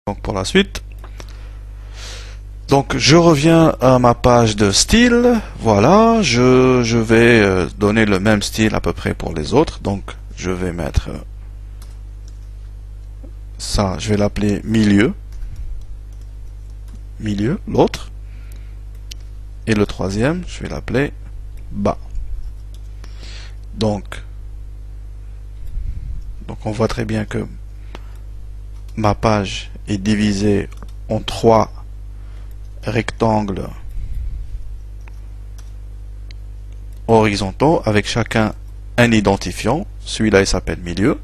Donc pour la suite, donc je reviens à ma page de style. Voilà, je vais donner le même style à peu près pour les autres. Donc je vais mettre ça, je vais l'appeler milieu, l'autre, et le troisième, je vais l'appeler bas. Donc on voit très bien que ma page est divisée en 3 rectangles horizontaux avec chacun un identifiant. Celui-là il s'appelle milieu,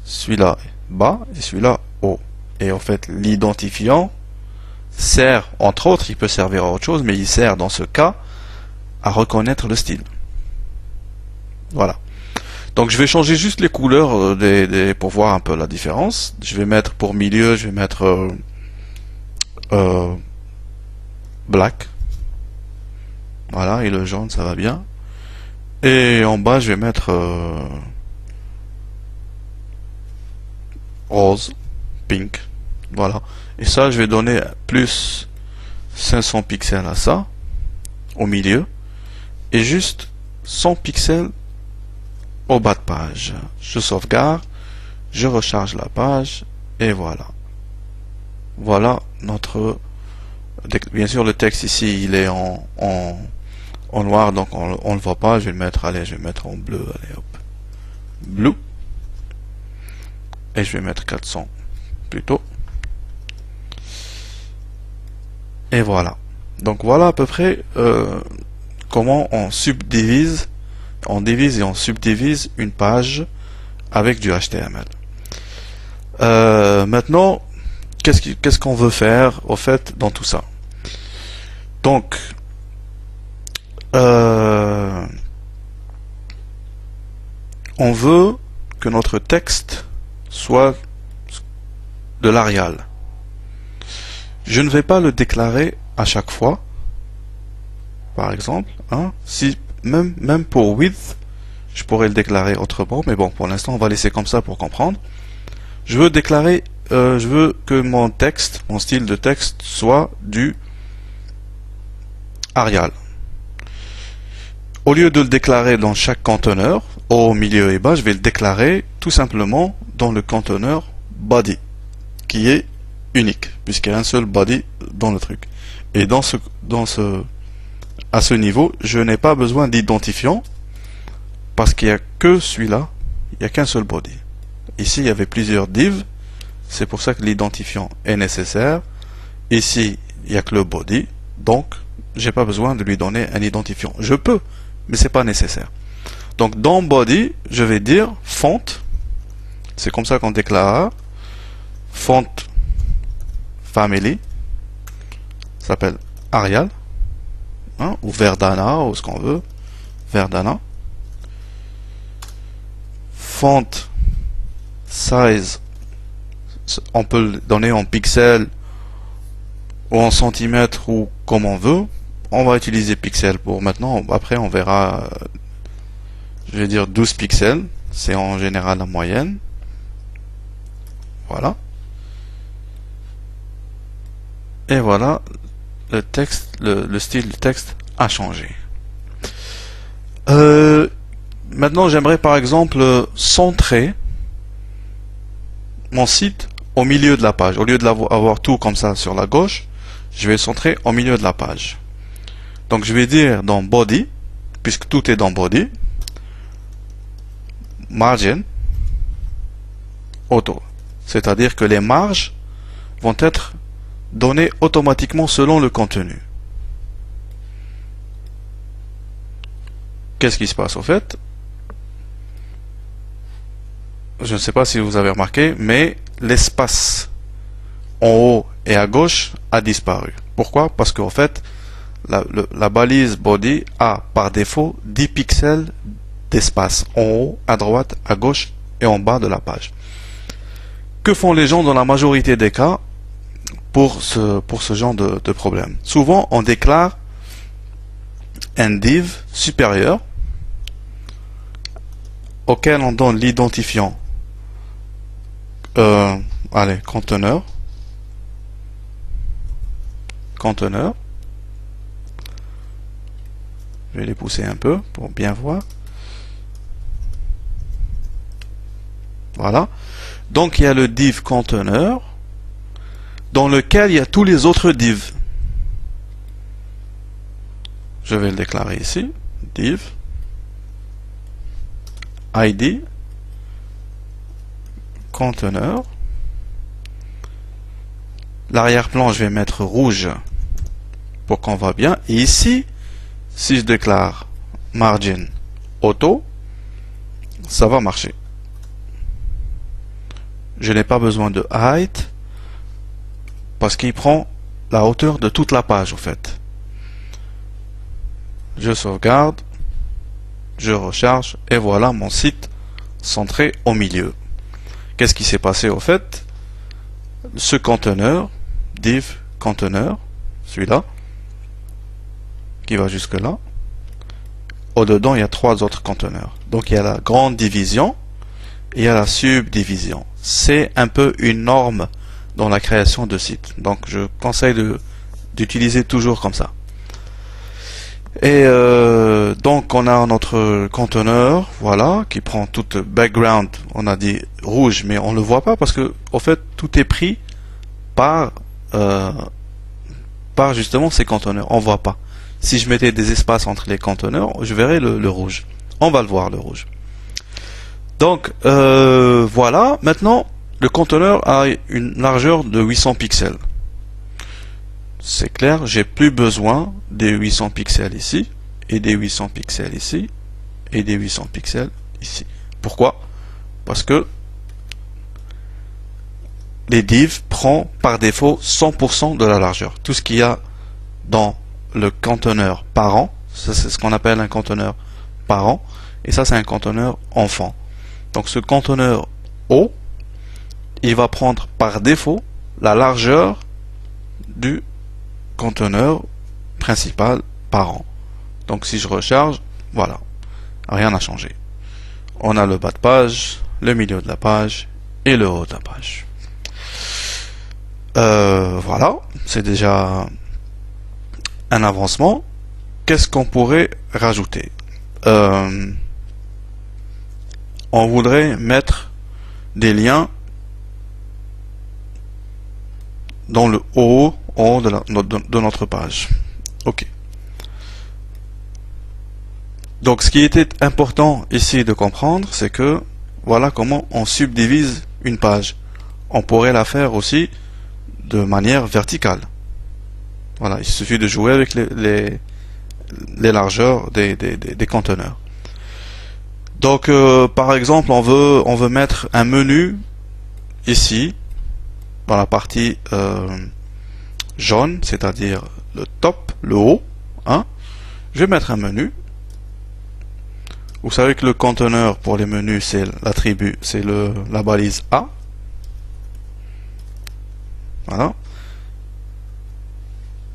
celui-là bas et celui-là haut. Et en fait l'identifiant sert, entre autres, il peut servir à autre chose, mais il sert dans ce cas à reconnaître le style. Voilà. Donc je vais changer juste les couleurs pour voir un peu la différence. Je vais mettre pour milieu, je vais mettre black. Voilà, et le jaune ça va bien. Et en bas je vais mettre rose, pink. Voilà. Et ça je vais donner plus 500 pixels à ça, au milieu. Et juste 100 pixels au bas de page. Je sauvegarde, je recharge la page et voilà. Voilà notre... Bien sûr le texte ici il est en noir donc on le voit pas. Je vais le mettre, allez, je vais mettre en bleu, allez hop, blue, et je vais mettre 400 plutôt. Et voilà. Donc voilà à peu près comment on subdivise. On divise et on subdivise une page avec du HTML. Maintenant, qu'est-ce qu'on veut faire au fait dans tout ça? Donc, on veut que notre texte soit de l'Arial. Je ne vais pas le déclarer à chaque fois. Par exemple, hein, si même pour width, je pourrais le déclarer autrement, mais bon, pour l'instant, on va laisser comme ça pour comprendre. Je veux déclarer, je veux que mon texte, mon style de texte, soit du Arial. Au lieu de le déclarer dans chaque conteneur, au milieu et bas, je vais le déclarer tout simplement dans le conteneur body, qui est unique, puisqu'il y a un seul body dans le truc. Et à ce niveau, je n'ai pas besoin d'identifiant parce qu'il n'y a que celui-là, il n'y a qu'un seul body. Ici, il y avait plusieurs divs, c'est pour ça que l'identifiant est nécessaire. Ici, il n'y a que le body, donc j'ai pas besoin de lui donner un identifiant. Je peux, mais c'est pas nécessaire. Donc dans body, je vais dire font, c'est comme ça qu'on déclare, font family, ça s'appelle Arial. Hein, ou Verdana, ou ce qu'on veut, Verdana. Font size, on peut le donner en pixels ou en centimètres ou comme on veut. On va utiliser pixels pour maintenant. Après, on verra. Je vais dire 12 pixels, c'est en général la moyenne. Voilà. Et voilà. Le texte, le style du texte a changé. Maintenant, j'aimerais par exemple centrer mon site au milieu de la page. Au lieu de avoir tout comme ça sur la gauche, je vais centrer au milieu de la page. Donc je vais dire dans body, puisque tout est dans body, margin auto. C'est-à-dire que les marges vont être donné automatiquement selon le contenu. Qu'est-ce qui se passe au fait? Je ne sais pas si vous avez remarqué, mais l'espace en haut et à gauche a disparu. Pourquoi? Parce qu'en fait, la balise body a par défaut 10 pixels d'espace en haut, à droite, à gauche et en bas de la page. Que font les gens dans la majorité des cas pour ce genre de problème? Souvent, on déclare un div supérieur auquel on donne l'identifiant. allez, conteneur, je vais les pousser un peu pour bien voir. Voilà. Donc il y a le div conteneur dans lequel il y a tous les autres divs. Je vais le déclarer ici. Div ID conteneur. L'arrière-plan, je vais mettre rouge pour qu'on voit bien. Et ici, si je déclare margin auto, ça va marcher. Je n'ai pas besoin de height parce qu'il prend la hauteur de toute la page au fait. Je sauvegarde, je recharge et voilà mon site centré au milieu. Qu'est-ce qui s'est passé au fait? Ce conteneur, div conteneur, celui-là, qui va jusque là, au-dedans il y a 3 autres conteneurs. Donc il y a la grande division et il y a la subdivision. C'est un peu une norme dans la création de sites. Donc je conseille d'utiliser toujours comme ça. Et donc on a notre conteneur, voilà, qui prend toute background, on a dit rouge, mais on ne le voit pas parce que au fait tout est pris par justement ces conteneurs, on voit pas. Si je mettais des espaces entre les conteneurs, je verrais le rouge. On va le voir le rouge. Donc voilà, maintenant le conteneur a une largeur de 800 pixels. C'est clair, j'ai plus besoin des 800 pixels ici, et des 800 pixels ici, et des 800 pixels ici. Pourquoi? Parce que les divs prend par défaut 100% de la largeur. Tout ce qu'il y a dans le conteneur parent, ça c'est ce qu'on appelle un conteneur parent, et ça c'est un conteneur enfant. Donc ce conteneur O, il va prendre par défaut la largeur du conteneur principal parent. Donc si je recharge, voilà, rien n'a changé. On a le bas de page, le milieu de la page et le haut de la page. Voilà, c'est déjà un avancement. Qu'est-ce qu'on pourrait rajouter? On voudrait mettre des liens dans le haut de notre page. Ok. Donc ce qui était important ici de comprendre, c'est que voilà comment on subdivise une page. On pourrait la faire aussi de manière verticale. Voilà, il suffit de jouer avec les largeurs des conteneurs. Donc par exemple, on veut mettre un menu ici dans la partie jaune, c'est-à-dire le top, le haut, hein. Je vais mettre un menu. Vous savez que le conteneur pour les menus, c'est l'attribut, c'est la balise A. Voilà.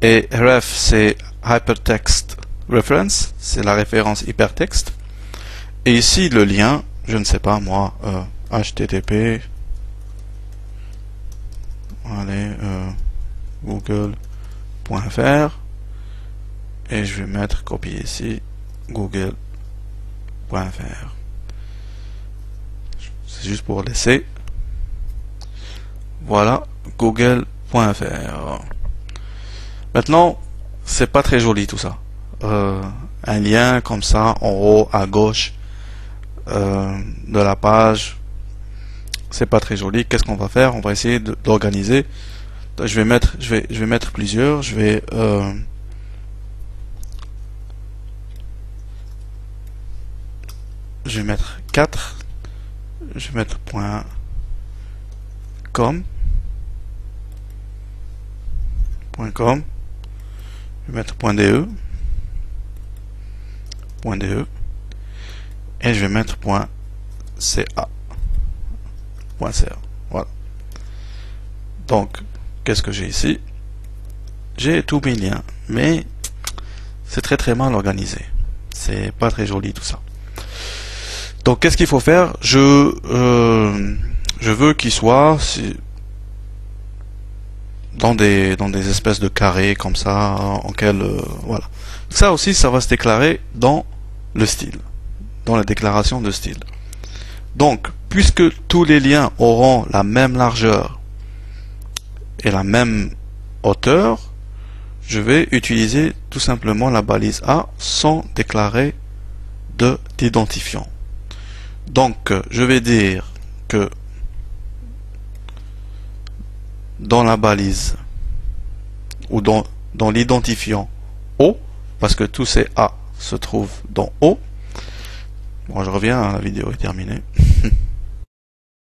Et ref, c'est hypertext reference, c'est la référence hypertexte. Et ici, le lien, je ne sais pas moi, http, allez, google.fr, et je vais mettre, copier ici, google.fr. C'est juste pour laisser. Voilà, google.fr. Maintenant, c'est pas très joli tout ça. Un lien comme ça, en haut, à gauche de la page, c'est pas très joli. Qu'est-ce qu'on va faire? On va essayer d'organiser. Je vais mettre plusieurs. Je vais mettre 4. Je vais mettre .com. Je vais mettre .de. Et je vais mettre .ca. Voilà. Donc, qu'est-ce que j'ai ici? J'ai tous mes liens, mais c'est très mal organisé. C'est pas très joli tout ça. Donc, qu'est-ce qu'il faut faire? Je veux qu'il soit dans des espèces de carrés comme ça, en quel voilà. Ça aussi, ça va se déclarer dans le style, dans la déclaration de style. Donc, puisque tous les liens auront la même largeur et la même hauteur, je vais utiliser tout simplement la balise A sans déclarer d'identifiant. Donc, je vais dire que dans la balise ou dans l'identifiant O, parce que tous ces A se trouvent dans O. Bon, je reviens, la vidéo est terminée.